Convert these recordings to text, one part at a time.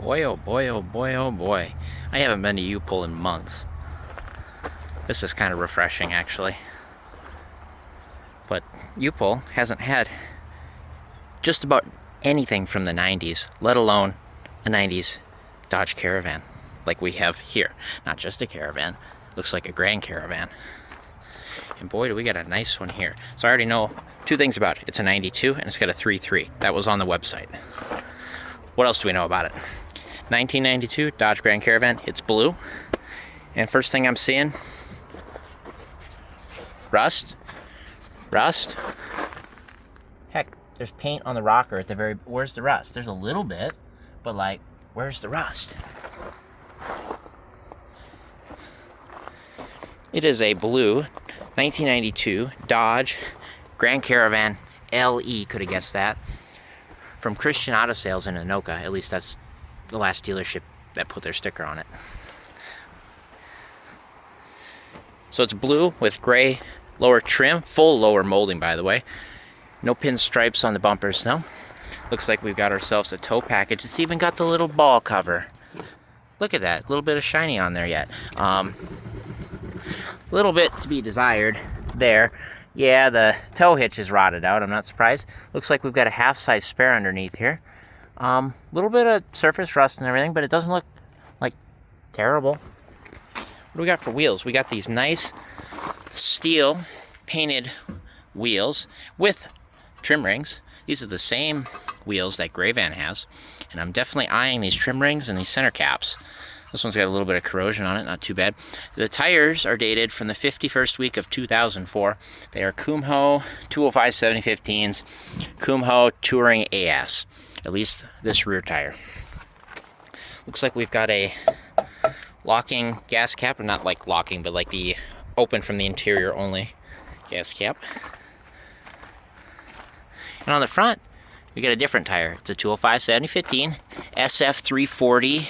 Boy, oh boy, oh boy, oh boy. I haven't been to U-Pull in months. This is kind of refreshing, actually. But U-Pull hasn't had just about anything from the 90s, let alone a 90s Dodge Caravan like we have here. Not just a Caravan, looks like a Grand Caravan. And boy, do we got a nice one here. So I already know two things about it. It's a 92 and it's got a 3.3. That was on the website. What else do we know about it? 1992 Dodge Grand Caravan. It's blue. And first thing I'm seeing, rust. Heck, there's paint on the rocker at the very, where's the rust? There's a little bit, but like, where's the rust? It is a blue 1992 Dodge Grand Caravan LE, could have guessed that, from Christian Auto Sales in Anoka. At least that's the last dealership that put their sticker on it. So it's blue with gray lower trim, full lower molding, by the way. No pinstripes on the bumpers, though. Looks like we've got ourselves a tow package. It's even got the little ball cover. Look at that, a little bit of shiny on there yet. A little bit to be desired there. Yeah, the tow hitch is rotted out, I'm not surprised. Looks like we've got a half-size spare underneath here. Little bit of surface rust and everything, but it doesn't look like terrible. What do we got for wheels? We got these nice steel painted wheels with trim rings. These are the same wheels that Caravan has, and I'm definitely eyeing these trim rings and these center caps. This one's got a little bit of corrosion on it, not too bad. The tires are dated from the 51st week of 2004. They are Kumho 205 7015s, Kumho Touring AS, at least this rear tire. Looks like we've got a locking gas cap, or not like locking, but like the open from the interior only gas cap. And on the front, we got a different tire. It's a 205 7015 SF340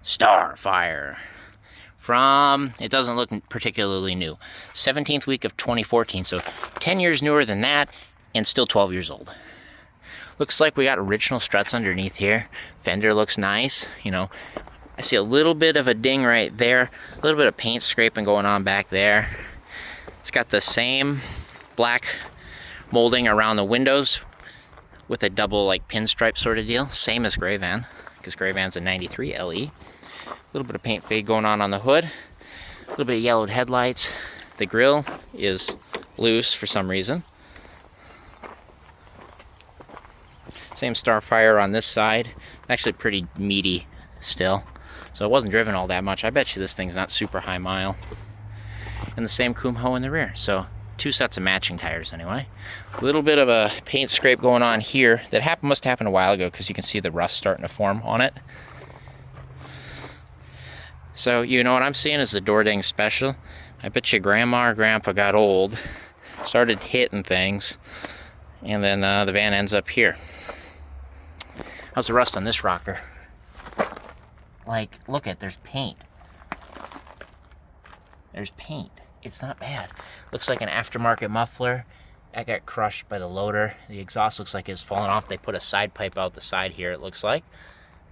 Starfire from, it doesn't look particularly new, 17th week of 2014, so 10 years newer than that and still 12 years old. Looks like we got original struts underneath here. Fender looks nice, you know. I see a little bit of a ding right there, a little bit of paint scraping going on back there. It's got the same black molding around the windows with a double like pinstripe sort of deal, same as Caravan, because Caravan's a 93 LE. A little bit of paint fade going on the hood, a little bit of yellowed headlights. The grille is loose for some reason. Same Starfire on this side, actually pretty meaty still, so it wasn't driven all that much. I bet you this thing's not super high mile. And the same Kumho in the rear, so two sets of matching tires anyway. A little bit of a paint scrape going on here that must happen a while ago, because you can see the rust starting to form on it. So you know what I'm seeing is the door ding special. I bet you grandma or grandpa got old, started hitting things, and then the van ends up here. How's the rust on this rocker? Like, look at, there's paint. There's paint. It's not bad. Looks like an aftermarket muffler. That got crushed by the loader. The exhaust looks like it's fallen off. They put a side pipe out the side here, it looks like.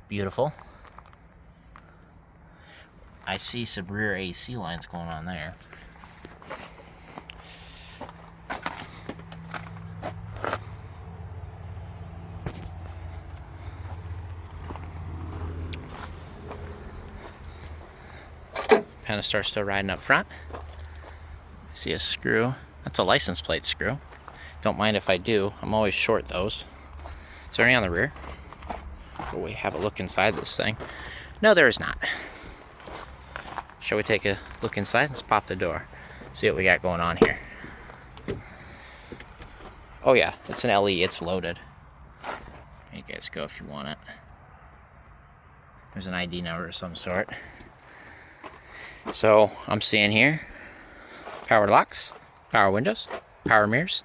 Beautiful. I see some rear AC lines going on there. Pentastar still riding up front. See a screw. That's a license plate screw. Don't mind if I do. I'm always short those. Is there any on the rear? Will we have a look inside this thing? No, there is not. Shall we take a look inside? Let's pop the door. See what we got going on here. Oh yeah, it's an LE. It's loaded. You guys go if you want it. There's an ID number of some sort. So I'm seeing here power locks, power windows, power mirrors,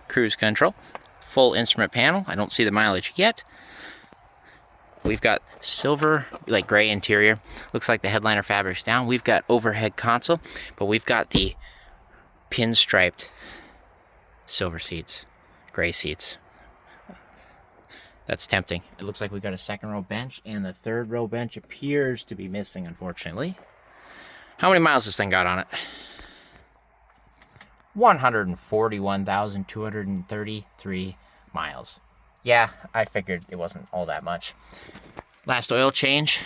cruise control, full instrument panel. I don't see the mileage yet. We've got silver, like gray interior. Looks like the headliner fabric's down. We've got overhead console, but we've got the pinstriped silver seats, gray seats. That's tempting. It looks like we got a second row bench, and the third row bench appears to be missing, unfortunately. How many miles this thing got on it? 141,233 miles. Yeah, I figured it wasn't all that much. Last oil change.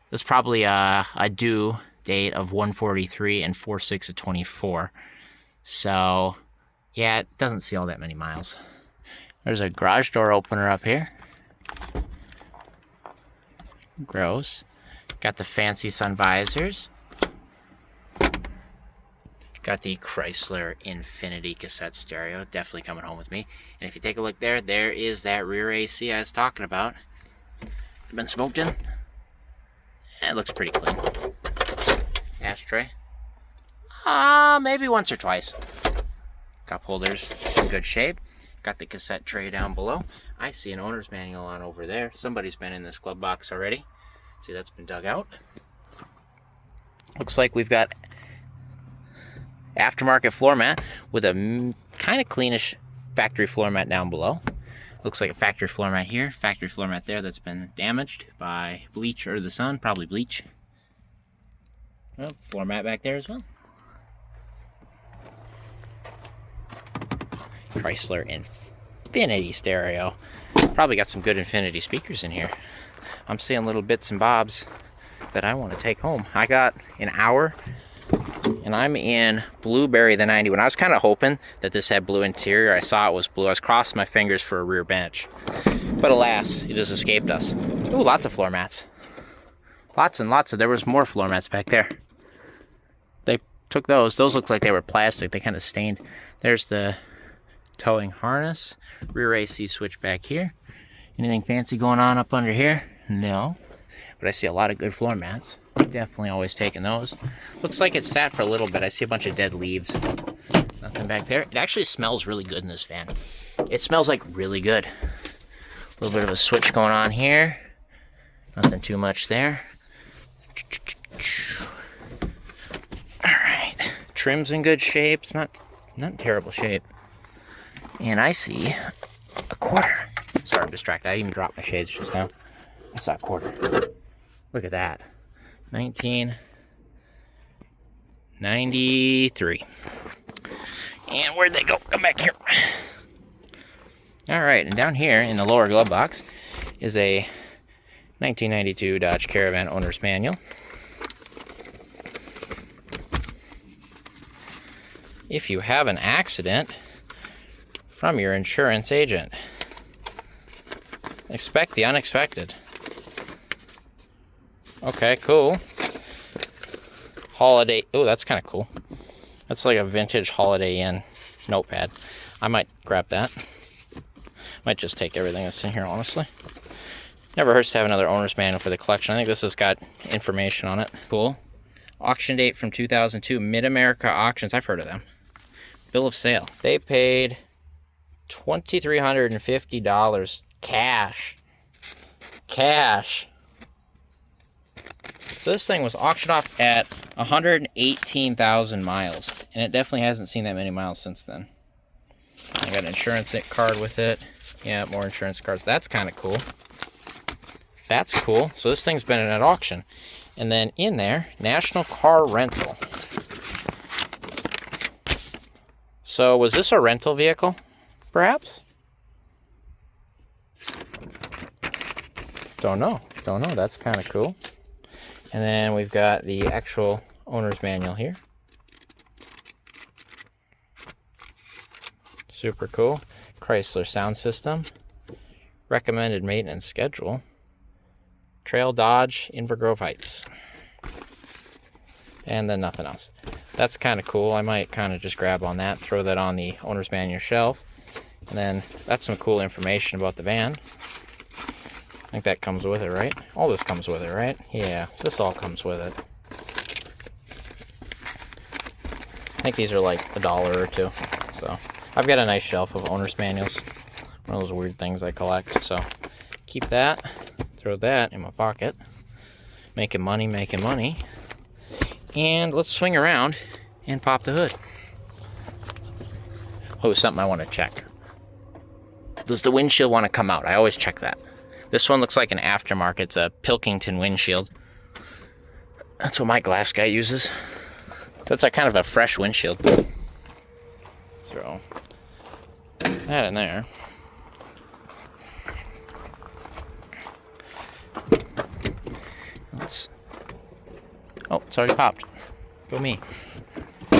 There's probably a due date of 143 and 4/6 of 24. So, yeah, it doesn't see all that many miles. There's a garage door opener up here. Gross. Got the fancy sun visors. Got the Chrysler Infinity cassette stereo. Definitely coming home with me. And if you take a look there, there is that rear AC I was talking about. It's been smoked in. It looks pretty clean. Ashtray. Maybe once or twice. Cup holders in good shape. Got the cassette tray down below. I see an owner's manual on over there. Somebody's been in this glove box already. See, that's been dug out. Looks like we've got aftermarket floor mat with a kind of cleanish factory floor mat down below. Looks like a factory floor mat here, factory floor mat there that's been damaged by bleach or the sun, probably bleach. Well, floor mat back there as well. Chrysler Infinity stereo. Probably got some good Infinity speakers in here. I'm seeing little bits and bobs that I want to take home. I got an hour, and I'm in Blueberry the 90. When I was kind of hoping that this had blue interior, I saw it was blue. I was crossing my fingers for a rear bench. But alas, it just escaped us. Ooh, lots of floor mats. Lots and lots of, there was more floor mats back there. They took those. Those look like they were plastic. They kind of stained. There's the towing harness. Rear AC switch back here. Anything fancy going on up under here? No. But I see a lot of good floor mats. Definitely always taking those. Looks like it sat for a little bit. I see a bunch of dead leaves. Nothing back there. It actually smells really good in this van. It smells like really good. A little bit of a switch going on here. Nothing too much there. Alright. Trim's in good shape. It's not in terrible shape. And I see a quarter. Sorry, I'm distracted. I even dropped my shades just now. I saw a quarter. Look at that. 1993. And where'd they go? Come back here. All right, and down here in the lower glove box is a 1992 Dodge Caravan owner's manual. If you have an accident, from your insurance agent. Expect the unexpected. Okay, cool. Holiday. Oh, that's kind of cool. That's like a vintage Holiday Inn notepad. I might grab that. Might just take everything that's in here, honestly. Never hurts to have another owner's manual for the collection. I think this has got information on it. Cool. Auction date from 2002. Mid-America Auctions. I've heard of them. Bill of sale. They paid $2,350 cash. Cash. So this thing was auctioned off at 118,000 miles. And it definitely hasn't seen that many miles since then. I got an insurance card with it. Yeah, more insurance cards. That's kind of cool. That's cool. So this thing's been at auction. And then in there, National Car Rental. So was this a rental vehicle? Perhaps? Don't know. Don't know. That's kind of cool. And then we've got the actual owner's manual here. Super cool. Chrysler sound system. Recommended maintenance schedule. Trail Dodge, Invergrove Heights. And then nothing else. That's kind of cool. I might kind of just grab on that, throw that on the owner's manual shelf. And then that's some cool information about the van. I think that comes with it, right? All this comes with it, right? Yeah, this all comes with it. I think these are like $1 or $2. So I've got a nice shelf of owner's manuals. One of those weird things I collect. So keep that. Throw that in my pocket. Making money, making money. And let's swing around and pop the hood. Oh, something I want to check. Does the windshield want to come out? I always check that. This one looks like an aftermarket. It's a Pilkington windshield. That's what my glass guy uses. So it's like kind of a fresh windshield. Throw that in there. Oh, it's already popped. Go me. A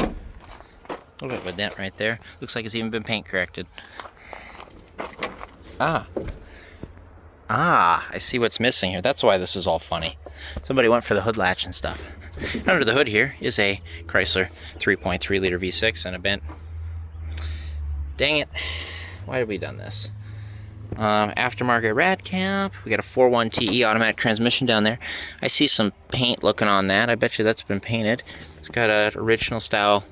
little bit of a dent right there. Looks like it's even been paint corrected. I see what's missing here. That's why this is all funny. Somebody went for the hood latch and stuff. Under the hood here is a Chrysler 3.3 liter V6 and a bent. Dang it. Why have we done this? Aftermarket rad cap. We got a 4.1 TE automatic transmission down there. I see some paint looking on that. I bet you that's been painted. It's got an original style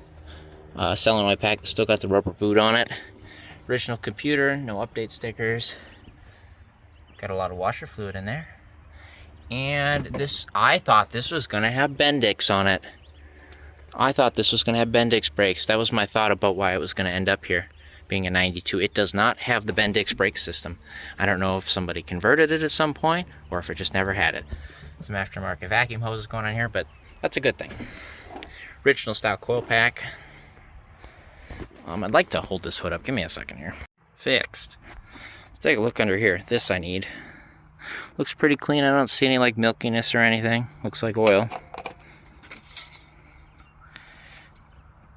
solenoid pack. Still got the rubber boot on it. Original computer. No update stickers. Got a lot of washer fluid in there. And this, I thought this was going to have Bendix on it. I thought this was going to have Bendix brakes. That was my thought about why it was going to end up here, being a 92. It does not have the Bendix brake system. I don't know if somebody converted it at some point, or if it just never had it. Some aftermarket vacuum hoses going on here, but that's a good thing. Original style coil pack. I'd like to hold this hood up. Give me a second here. Fixed. Let's take a look under here. This I need. Looks pretty clean. I don't see any like milkiness or anything. Looks like oil.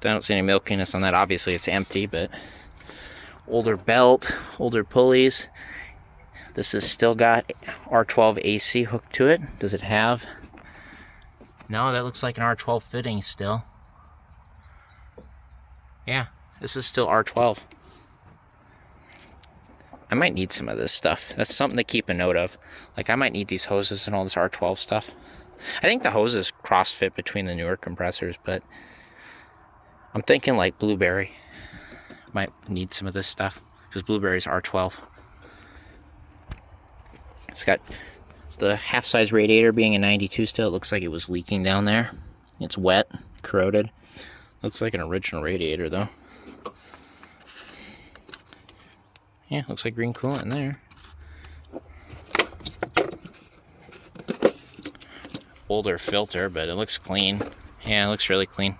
I don't see any milkiness on that. Obviously it's empty, but older belt, older pulleys. This has still got R12 AC hooked to it. Does it have? No, that looks like an R12 fitting still. Yeah, this is still R12. I might need some of this stuff. That's something to keep a note of. Like, I might need these hoses and all this R12 stuff. I think the hoses cross-fit between the newer compressors, but I'm thinking like Blueberry. Might need some of this stuff, because Blueberry's R12. It's got the half-size radiator being a 92 still. It looks like it was leaking down there. It's wet, corroded. Looks like an original radiator, though. Yeah, looks like green coolant in there. Older filter, but it looks clean. Yeah, it looks really clean.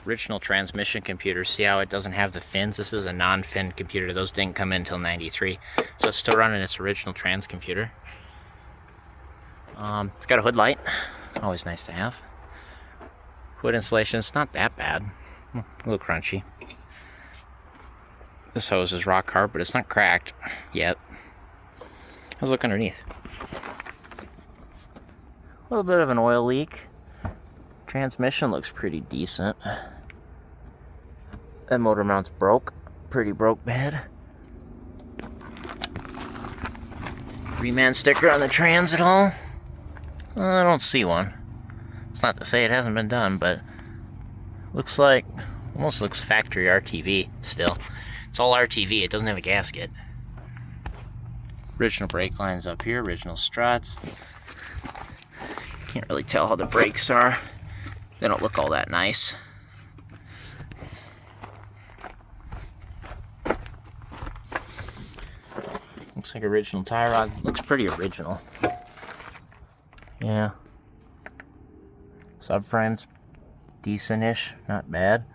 Original transmission computer. See how it doesn't have the fins? This is a non-fin computer. Those didn't come in until 93. So it's still running its original trans computer. It's got a hood light. Always nice to have. Hood insulation, it's not that bad. A little crunchy. This hose is rock hard, but it's not cracked yet. Let's look underneath. A little bit of an oil leak. Transmission looks pretty decent. That motor mount's broke. Pretty broke bad. Reman sticker on the trans at all? I don't see one. It's not to say it hasn't been done, but looks like, almost looks factory RTV still. It's all RTV, it doesn't have a gasket. Original brake lines up here, original struts. Can't really tell how the brakes are. They don't look all that nice. Looks like original tie rod. Looks pretty original. Yeah. Subframes, decent-ish, not bad.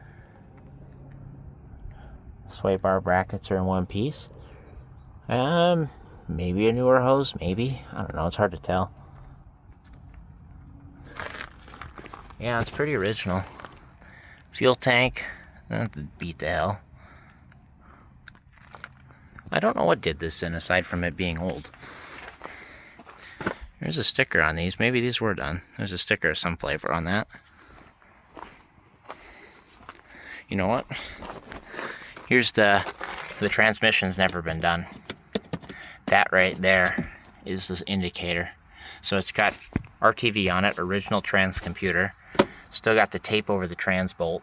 Sway bar brackets are in one piece. Maybe a newer hose, maybe. I don't know, it's hard to tell. Yeah, it's pretty original. Fuel tank, beat to hell. I don't know what did this in, aside from it being old. There's a sticker on these. Maybe these were done. There's a sticker of some flavor on that. You know what? Here's the transmission's never been done. That right there is the indicator. So it's got RTV on it, original trans computer. Still got the tape over the trans bolt.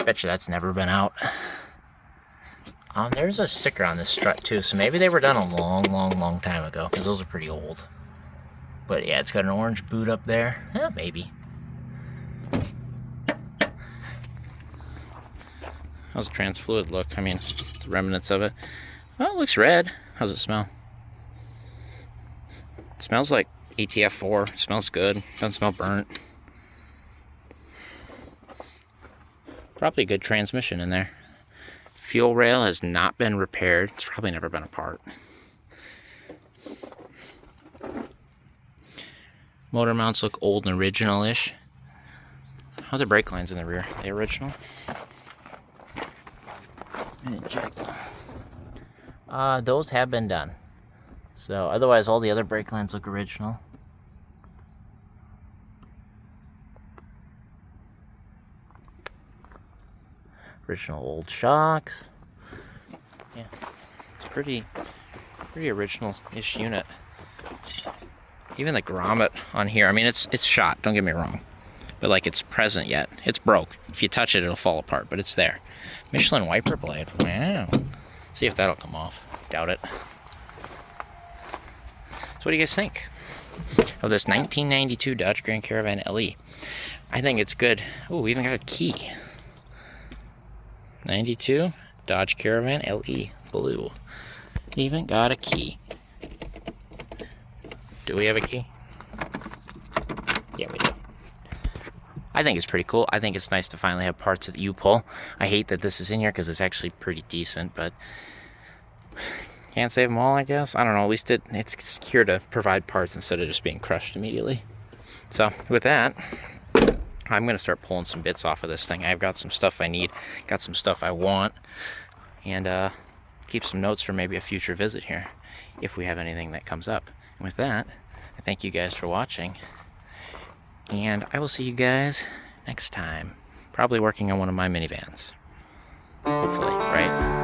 Bet you that's never been out. There's a sticker on this strut too, so maybe they were done a long time ago, because those are pretty old. But yeah, it's got an orange boot up there. Yeah, maybe. How's the trans fluid look? I mean, the remnants of it. Well, it looks red. How's it smell? It smells like ATF4. It smells good. Doesn't smell burnt. Probably a good transmission in there. Fuel rail has not been repaired. It's probably never been apart. Motor mounts look old and original-ish. How's the brake lines in the rear? Are they original? Check. Those have been done. So otherwise all the other brake lines look original. Original old shocks. Yeah, it's pretty original-ish unit. Even the grommet on here, I mean, it's shot, don't get me wrong. But like, it's present yet. It's broke. If you touch it, it'll fall apart, but it's there. Michelin wiper blade, wow. See if that'll come off. Doubt it. So what do you guys think of this 1992 Dodge Grand Caravan LE? I think it's good. Oh, we even got a key. 92 Dodge Caravan LE blue. Even got a key. Do we have a key? Yeah, we do. I think it's pretty cool. I think it's nice to finally have parts that you pull. I hate that this is in here because it's actually pretty decent, but can't save them all, I guess. I don't know. At least it's here to provide parts instead of just being crushed immediately. So with that, I'm going to start pulling some bits off of this thing. I've got some stuff I need, got some stuff I want, and keep some notes for maybe a future visit here if we have anything that comes up. And with that, I thank you guys for watching, and I will see you guys next time. Probably working on one of my minivans. Hopefully, right?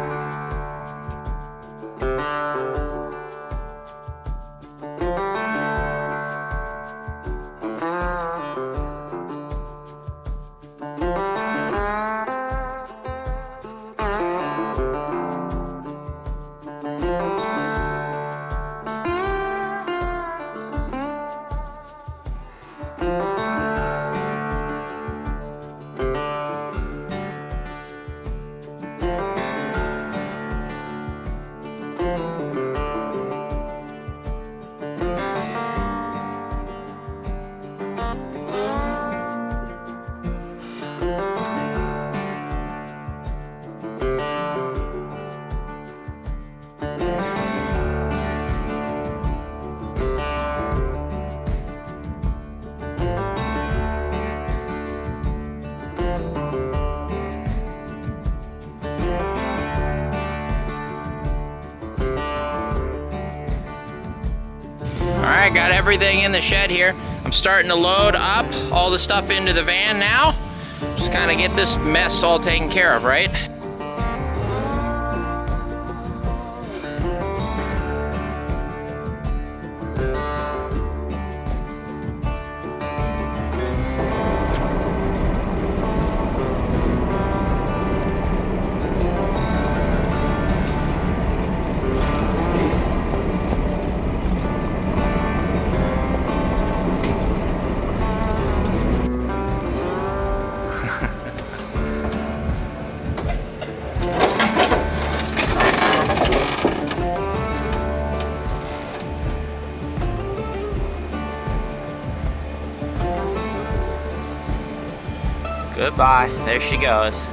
Alright, got everything in the shed here. I'm starting to load up all the stuff into the van now. Just kind of get this mess all taken care of, right? Goodbye. There she goes.